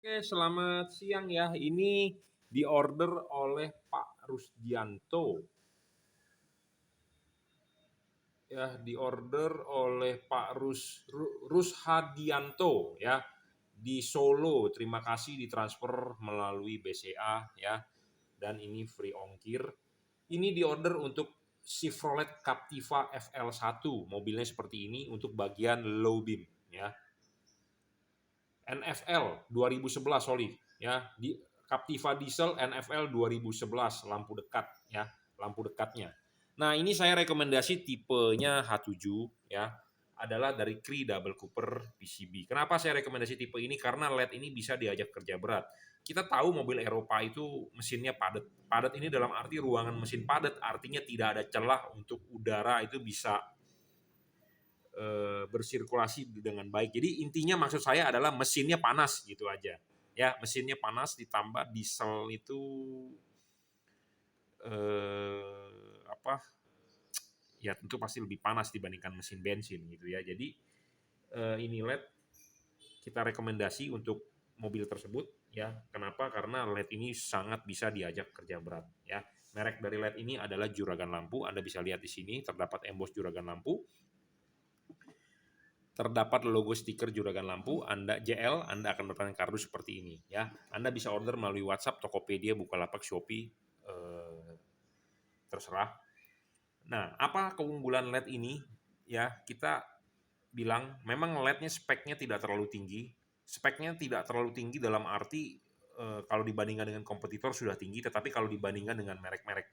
Oke, selamat siang ya. Ini diorder oleh Pak Rusdianto. Ya, diorder oleh Pak Rushadianto ya di Solo. Terima kasih ditransfer melalui BCA ya. Dan ini free ongkir. Ini diorder untuk Chevrolet Captiva FL1. Mobilnya seperti ini untuk bagian low beam ya. NFL 2011 sorry ya, di Captiva diesel NFL 2011 lampu dekat ya, lampu dekatnya. Nah, ini saya rekomendasi tipenya H7 ya, adalah dari Cree Double Cooper PCB. Kenapa saya rekomendasi tipe ini? Karena LED ini bisa diajak kerja berat. Kita tahu mobil Eropa itu mesinnya padat. Padat ini dalam arti ruangan mesin padat, artinya tidak ada celah untuk udara itu bisa bersirkulasi dengan baik. Jadi intinya maksud saya adalah mesinnya panas gitu aja. Ya, mesinnya panas ditambah diesel itu apa? Ya tentu pasti lebih panas dibandingkan mesin bensin gitu ya. Jadi ini LED kita rekomendasi untuk mobil tersebut ya. Kenapa? Karena LED ini sangat bisa diajak kerja berat ya. Merek dari LED ini adalah Juragan Lampu. Anda bisa lihat di sini terdapat emboss Juragan Lampu. Terdapat logo stiker Juragan Lampu, Anda JL, Anda akan mendapatkan kardus seperti ini ya. Anda bisa order melalui WhatsApp, Tokopedia, Bukalapak, Shopee, terserah. Nah, apa keunggulan LED ini? Ya, kita bilang memang LED-nya speknya tidak terlalu tinggi. Speknya tidak terlalu tinggi dalam arti kalau dibandingkan dengan kompetitor sudah tinggi, tetapi kalau dibandingkan dengan merek-merek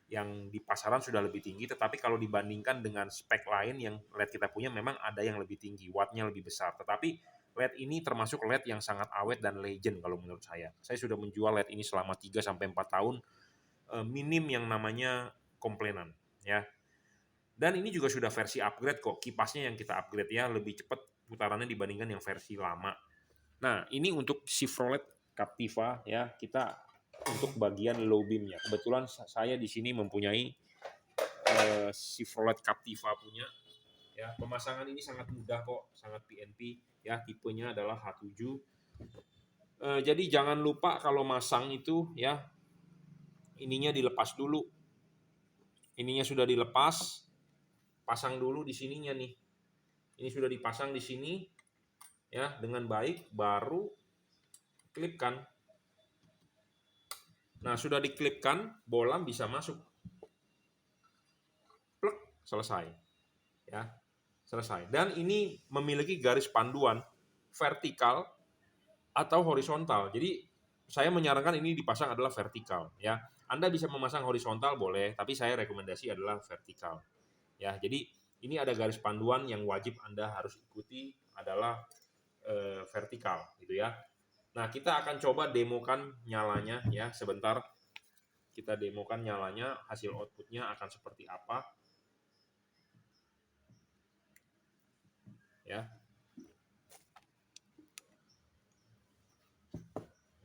yang di pasaran sudah lebih tinggi, tetapi kalau dibandingkan dengan spek lain yang LED kita punya memang ada yang lebih tinggi, wattnya lebih besar. Tetapi LED ini termasuk LED yang sangat awet dan legend kalau menurut saya. Saya sudah menjual LED ini selama 3-4 tahun, minim yang namanya komplainan ya. Dan ini juga sudah versi upgrade kok, kipasnya yang kita upgrade ya, lebih cepat putarannya dibandingkan yang versi lama. Nah, ini untuk Chevrolet Captiva ya, kita untuk bagian low beam-nya. Kebetulan saya di sini mempunyai Chevrolet Captiva punya ya. Pemasangan ini sangat mudah kok, sangat PNP ya, tipenya adalah H7. Jadi jangan lupa kalau masang itu ya, ininya dilepas dulu. Ininya sudah dilepas, pasang dulu di sininya nih. Ini sudah dipasang di sini ya dengan baik, baru klipkan. Nah, sudah diklipkan, bolam bisa masuk. Plek, selesai. Ya, selesai. Dan ini memiliki garis panduan vertikal atau horizontal. Jadi saya menyarankan ini dipasang adalah vertikal ya. Anda bisa memasang horizontal boleh, tapi saya rekomendasi adalah vertikal. Ya, jadi ini ada garis panduan yang wajib Anda harus ikuti adalah vertikal gitu ya. Nah, kita akan coba demokan nyalanya ya sebentar. Kita demokan nyalanya, hasil outputnya akan seperti apa ya.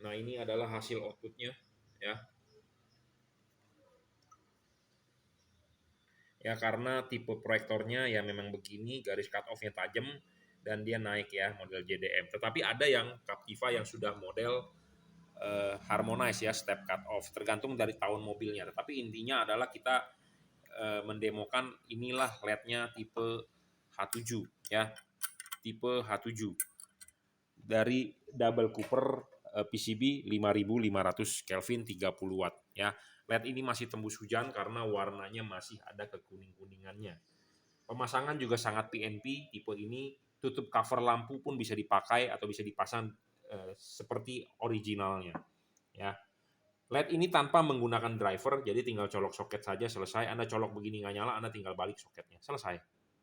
Nah, ini adalah hasil outputnya ya. Ya, karena tipe proyektornya ya memang begini, garis cut off-nya tajam dan dia naik ya model JDM. Tetapi ada yang Captiva yang sudah model harmonize ya, step cut off, tergantung dari tahun mobilnya. Tetapi intinya adalah kita mendemokan inilah LED-nya tipe H7 ya, tipe H7 dari Double Cooper PCB 5500 Kelvin 30 watt ya. LED ini masih tembus hujan karena warnanya masih ada kekuning-kuningannya. Pemasangan juga sangat PNP tipe ini, tutup cover lampu pun bisa dipakai atau bisa dipasang seperti originalnya ya. LED ini tanpa menggunakan driver, jadi tinggal colok soket saja selesai. Anda colok begini nggak nyala, Anda tinggal balik soketnya, selesai.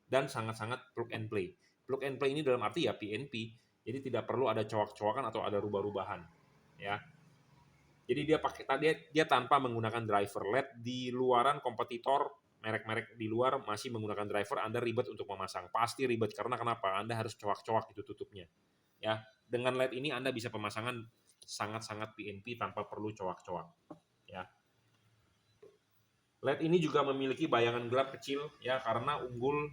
Dan sangat-sangat plug and play. Plug and play ini dalam arti ya PNP, jadi tidak perlu ada cowok-cowokan atau ada rubah-rubahan, ya. Jadi dia tanpa menggunakan driver. LED di luaran kompetitor, merek-merek di luar masih menggunakan driver, Anda ribet untuk memasang. Pasti ribet karena kenapa? Anda harus cowok-cowok itu tutupnya. Ya, dengan LED ini Anda bisa pemasangan sangat-sangat PNP tanpa perlu cowok-cowok. Ya. LED ini juga memiliki bayangan gelap kecil ya, karena unggul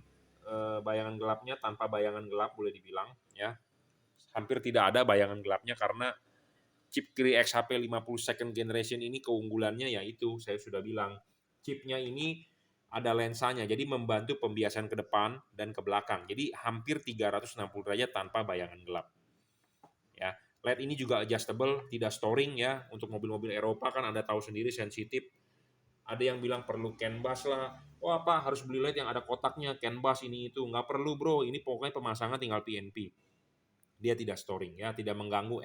bayangan gelapnya tanpa bayangan gelap boleh dibilang ya. Hampir tidak ada bayangan gelapnya karena chip Cree XHP 50 second generation ini keunggulannya yaitu saya sudah bilang, chipnya ini ada lensanya, jadi membantu pembiasan ke depan dan ke belakang. Jadi hampir 360 derajat tanpa bayangan gelap. Ya, LED ini juga adjustable, tidak storing ya. Untuk mobil-mobil Eropa kan Anda tahu sendiri sensitif. Ada yang bilang perlu CAN bus lah. Oh apa harus beli LED yang ada kotaknya, CAN bus ini itu. Nggak perlu bro, ini pokoknya pemasangan tinggal PNP. Dia tidak storing ya, tidak mengganggu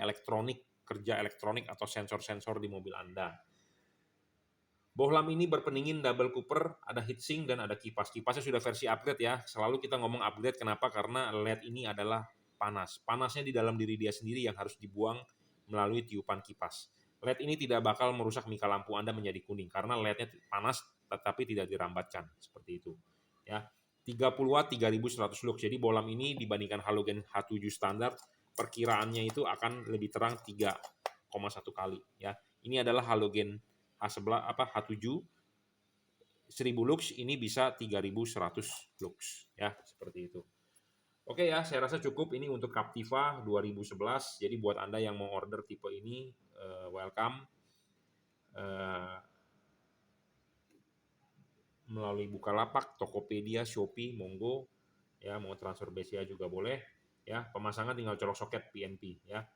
kerja elektronik atau sensor-sensor di mobil Anda. Bohlam ini berpeningin double cooper, ada heatsink dan ada kipas. Kipasnya sudah versi upgrade ya. Selalu kita ngomong upgrade, kenapa? Karena LED ini adalah panas. Panasnya di dalam diri dia sendiri yang harus dibuang melalui tiupan kipas. LED ini tidak bakal merusak mika lampu Anda menjadi kuning karena LED-nya panas tetapi tidak dirambatkan seperti itu. Ya. 30 watt 3100 lux. Jadi bohlam ini dibandingkan halogen H7 standar perkiraannya itu akan lebih terang 3,1 kali ya. Ini adalah halogen H7 1000 lux, ini bisa 3100 lux ya, seperti itu. Oke ya, saya rasa cukup ini untuk Captiva 2011. Jadi buat Anda yang mau order tipe ini, welcome. Melalui Bukalapak, Tokopedia, Shopee, monggo ya, mau transfer BCA juga boleh ya. Pemasangan tinggal colok soket PNP ya.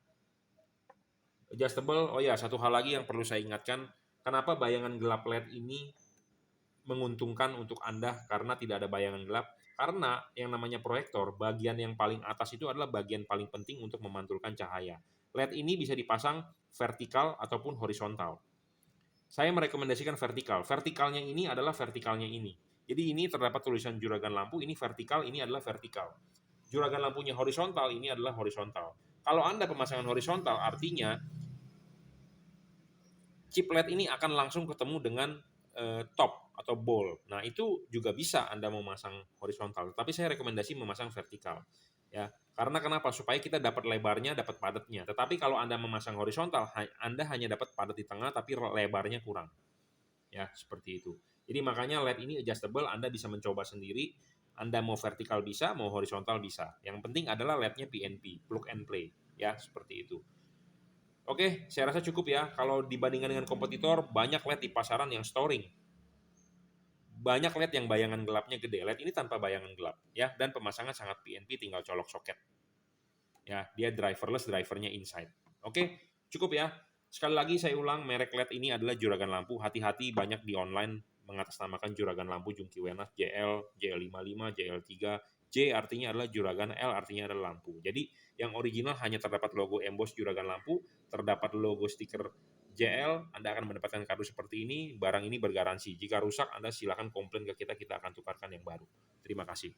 Adjustable. Oh ya, satu hal lagi yang perlu saya ingatkan, kenapa bayangan gelap LED ini menguntungkan untuk Anda karena tidak ada bayangan gelap? Karena yang namanya proyektor, bagian yang paling atas itu adalah bagian paling penting untuk memantulkan cahaya. LED ini bisa dipasang vertikal ataupun horizontal. Saya merekomendasikan vertikal. Vertikalnya ini adalah vertikalnya ini. Jadi ini terdapat tulisan juragan lampu, ini vertikal, ini adalah vertikal. Juragan lampunya horizontal, ini adalah horizontal. Kalau Anda pemasangan horizontal, artinya chip LED ini akan langsung ketemu dengan top atau ball. Nah, itu juga bisa Anda memasang horizontal, tapi saya rekomendasi memasang vertikal. Ya, karena kenapa? Supaya kita dapat lebarnya, dapat padatnya. Tetapi kalau Anda memasang horizontal, Anda hanya dapat padat di tengah tapi lebarnya kurang. Ya, seperti itu. Jadi makanya LED ini adjustable, Anda bisa mencoba sendiri. Anda mau vertikal bisa, mau horizontal bisa. Yang penting adalah LED-nya PNP, plug and play. Ya, seperti itu. Oke, saya rasa cukup ya. Kalau dibandingkan dengan kompetitor, banyak LED di pasaran yang storing. Banyak LED yang bayangan gelapnya gede. LED ini tanpa bayangan gelap ya, dan pemasangan sangat PNP, tinggal colok soket. Ya, dia driverless, drivernya inside. Oke, cukup ya. Sekali lagi saya ulang, merek LED ini adalah juragan lampu. Hati-hati, banyak di online mengatasnamakan juragan lampu Jungki Wenas JL, JL55, JL3. J artinya adalah juragan, L artinya adalah lampu. Jadi yang original hanya terdapat logo emboss juragan lampu, terdapat logo stiker JL, Anda akan mendapatkan kado seperti ini. Barang ini bergaransi. Jika rusak, Anda silakan komplain ke kita, kita akan tukarkan yang baru. Terima kasih.